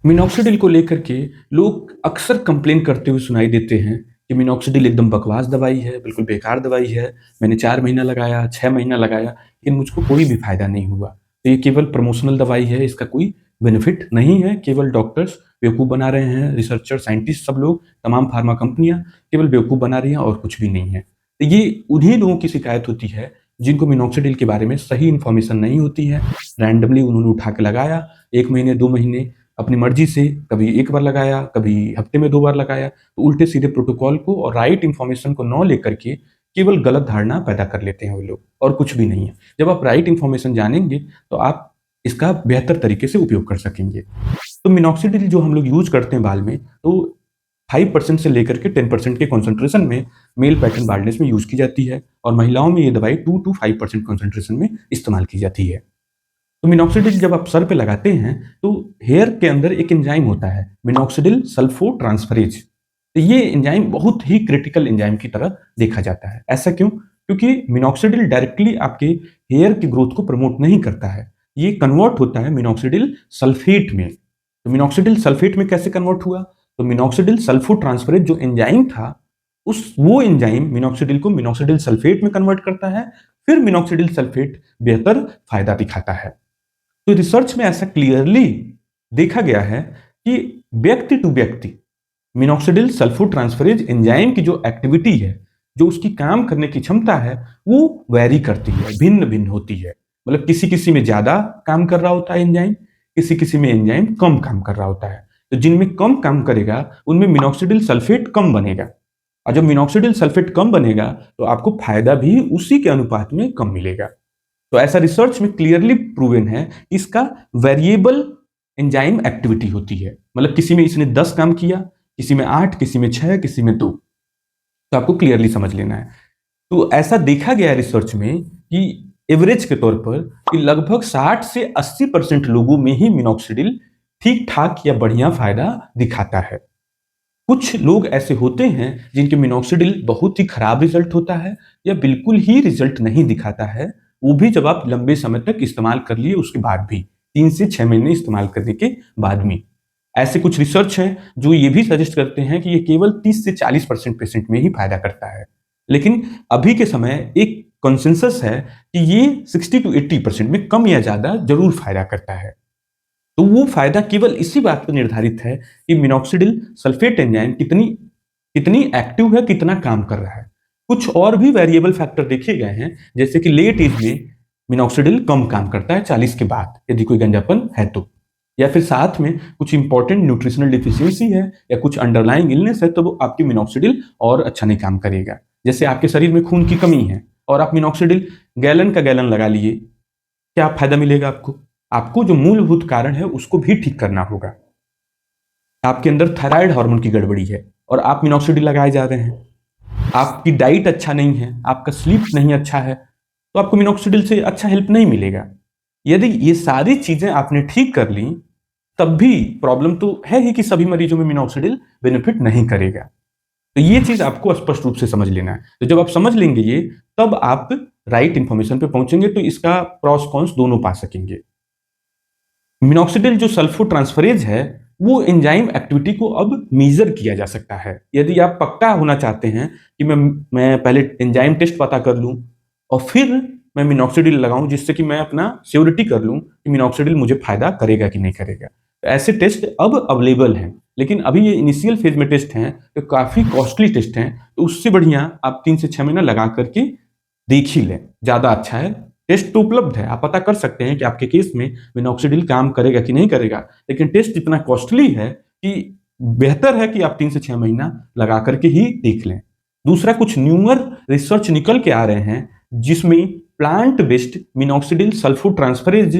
Minoxidil को लेकर के लोग अक्सर कंप्लेन करते हुए सुनाई देते हैं कि मिनॉक्सिडिल एकदम बकवास दवाई है, बिल्कुल बेकार दवाई है। मैंने 4 महीना लगाया, 6 महीना लगाया, लेकिन मुझको कोई भी फ़ायदा नहीं हुआ। तो ये केवल प्रमोशनल दवाई है, इसका कोई बेनिफिट नहीं है, केवल डॉक्टर्स बेवकूफ़ बना रहे हैं, रिसर्चर, साइंटिस्ट सब लोग, तमाम फार्मा कंपनियाँ केवल बेवकूफ़ बना रही हैं और कुछ भी नहीं है। तो ये उन्हीं लोगों की शिकायत होती है, जिनको मिनॉक्सिडिल के बारे में सही इन्फॉर्मेशन नहीं होती है। रैंडमली उन्होंने उठा के लगाया, 1 महीने, 2 महीने अपनी मर्जी से कभी 1 बार लगाया, कभी हफ्ते में 2 बार लगाया, तो उल्टे-सीधे प्रोटोकॉल को और राइट इन्फॉर्मेशन को न लेकर के केवल गलत धारणा पैदा कर लेते हैं वो लोग और कुछ भी नहीं है। जब आप राइट इन्फॉर्मेशन जानेंगे, तो आप इसका बेहतर तरीके से उपयोग कर सकेंगे। तो मिनॉक्सिडिल जो हम लोग यूज़ करते हैं बाल में, तो 5% से लेकर के 10% के कंसंट्रेशन में मेल पैटर्न बाल्डनेस में यूज़ की जाती है और महिलाओं में ये दवाई 2 टू 5% कंसंट्रेशन में इस्तेमाल की जाती है। तो मिनॉक्सिडिल जब आप सर पे लगाते हैं, तो हेयर के अंदर एक एंजाइम होता है, मिनॉक्सिडिल सल्फोट्रांसफरेज। तो ये एंजाइम बहुत ही क्रिटिकल एंजाइम की तरह देखा जाता है। ऐसा क्यों? क्योंकि मिनॉक्सिडिल डायरेक्टली आपके हेयर की ग्रोथ को प्रमोट नहीं करता है। ये कन्वर्ट होता है मिनॉक्सिडिल सल्फेट में। तो मिनॉक्सिडिल सल्फेट में कैसे कन्वर्ट हुआ? तो मिनॉक्सिडिल सल्फोट्रांसफरेज जो एंजाइम था, वो एंजाइम मिनॉक्सिडिल को मिनॉक्सिडिल सल्फेट में कन्वर्ट करता है, फिर मिनॉक्सिडिल सल्फेट बेहतर फायदा दिखाता है। तो रिसर्च में ऐसा क्लियरली देखा गया है कि व्यक्ति टू व्यक्ति मिनॉक्सिडिल सल्फोट्रांसफरेज एंजाइम की जो एक्टिविटी है, जो उसकी काम करने की क्षमता है, वो वैरी करती है, भिन्न-भिन्न होती है। मतलब किसी-किसी में ज़्यादा काम कर रहा होता है एंजाइम, किसी-किसी में एंजाइम कम काम कर रहा होता है। तो जिनमें कम काम करेगा, उनमें मिनॉक्सिडिल सल्फेट कम बनेगा और जब मिनॉक्सिडिल सल्फेट कम बनेगा, तो आपको फायदा भी उसी के अनुपात में कम मिलेगा। तो ऐसा रिसर्च में क्लियरली प्रूवन है कि इसका वेरिएबल एंजाइम एक्टिविटी होती है। मतलब किसी में इसने 10 काम किया, किसी में 8, किसी में 6, किसी में 2। तो आपको क्लियरली समझ लेना है। तो ऐसा देखा गया है रिसर्च में कि एवरेज के तौर पर कि लगभग 60 से 80% लोगों में ही मिनॉक्सिडिल ठीक-ठाक या बढ़िया फ़ायदा दिखाता है। कुछ लोग ऐसे होते हैं जिनके मिनॉक्सिडिल बहुत ही खराब रिजल्ट होता है या बिल्कुल ही रिजल्ट नहीं दिखाता है, वो भी जब आप लंबे समय तक इस्तेमाल कर लिए उसके बाद भी, 3 से 6 महीने इस्तेमाल करने के बाद में। ऐसे कुछ रिसर्च हैं जो ये भी सजेस्ट करते हैं कि ये केवल 30 से 40% पेशेंट में ही फायदा करता है। लेकिन अभी के समय एक कंसेंसस है कि ये 60 टू 80% में कम या ज़्यादा ज़रूर फायदा करता है। तो वो फ़ायदा केवल इसी बात पर निर्धारित है कि मिनॉक्सिडिल सल्फेट एंजाइम कितनी कितनी एक्टिव है, कितना काम कर रहा है। कुछ और भी वेरिएबल फैक्टर देखे गए हैं, जैसे कि लेट एज में मिनॉक्सिडिल कम काम करता है 40 के बाद, यदि कोई गंजापन है तो। या फिर साथ में कुछ इंपॉर्टेंट न्यूट्रिशनल डिफिशियंसी है या कुछ अंडरलाइंग इलनेस है, तो वो आपकी मिनॉक्सिडिल और अच्छा नहीं काम करेगा। जैसे आपके शरीर में खून की कमी है और आप मिनॉक्सिडिल गैलन का गैलन लगा लिए, क्या फ़ायदा मिलेगा आपको? आपको जो मूलभूत कारण है उसको भी ठीक करना होगा। आपके अंदर थायराइड हार्मोन की गड़बड़ी है और आप मिनॉक्सिडिल लगाए जा रहे हैं। आपकी डाइट अच्छा नहीं है, आपका स्लीप नहीं अच्छा है, तो आपको मिनॉक्सिडिल से अच्छा हेल्प नहीं मिलेगा। यदि ये सारी चीज़ें आपने ठीक कर लीं, तब भी प्रॉब्लम तो है ही कि सभी मरीजों में मिनॉक्सिडिल बेनिफिट नहीं करेगा। तो ये चीज़ आपको स्पष्ट रूप से समझ लेना है। तो जब आप समझ लेंगे ये, तब आप राइट इन्फॉर्मेशन पे पहुँचेंगे, तो इसका प्रॉस कॉन्स दोनों पा सकेंगे। मिनॉक्सिडिल जो सल्फोट्रांसफरेज है, वो एंजाइम एक्टिविटी को अब मेजर किया जा सकता है। यदि आप पक्का होना चाहते हैं कि मैं पहले एंजाइम टेस्ट पता कर लूँ और फिर मैं मिनॉक्सिडिल लगाऊँ, जिससे कि मैं अपना श्योरिटी कर लूँ कि मिनॉक्सिडिल मुझे फ़ायदा करेगा कि नहीं करेगा। तो ऐसे टेस्ट अब अवेलेबल हैं, लेकिन अभी ये इनिशियल फेज़ में टेस्ट हैं, तो काफ़ी कॉस्टली टेस्ट हैं। तो उससे बढ़िया आप 3 से 6 महीना लगा कर के देख ही लें, ज़्यादा अच्छा है। टेस्ट तो उपलब्ध है, आप पता कर सकते हैं कि आपके केस में मिनॉक्सिडिल काम करेगा कि नहीं करेगा, लेकिन टेस्ट इतना कॉस्टली है कि बेहतर है कि आप 3 से 6 महीना लगा कर के ही देख लें। दूसरा, कुछ न्यूअर रिसर्च निकल के आ रहे हैं, जिसमें प्लांट बेस्ड मिनॉक्सिडिल सल्फोट्रांसफरेज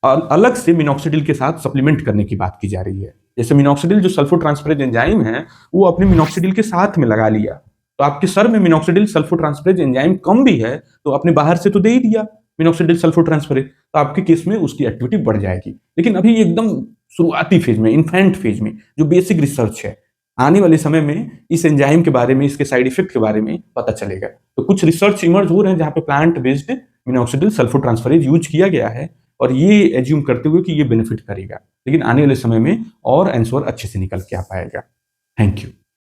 अलग से मिनॉक्सिडिल के साथ सप्लीमेंट करने की बात की जा रही है। जैसे मिनॉक्सिडिल जो सल्फोट्रांसफरेज एंजाइम है, वो अपने मिनॉक्सिडिल के साथ में लगा लिया, तो आपके सर में मिनॉक्सिडिल सल्फोट्रांसफरेज एंजाइम कम भी है, तो आपने बाहर से तो दे ही दिया मिनॉक्सिडिल सल्फोट्रांसफरेज, तो आपके केस में उसकी एक्टिविटी बढ़ जाएगी। लेकिन अभी एकदम शुरुआती फेज में, इन्फेंट फेज में, जो बेसिक रिसर्च है, आने वाले समय में इस एंजाइम के बारे में, इसके साइड इफेक्ट के बारे में पता चलेगा। तो कुछ रिसर्च इमर्ज हो रहे हैं जहाँ पे प्लांट बेस्ड मिनॉक्सिडिल सल्फोट्रांसफरेज यूज किया गया है और ये एज्यूम करते हुए कि ये बेनिफिट करेगा, लेकिन आने वाले समय में और आंसर अच्छे से निकल के आ पाएगा। Thank you.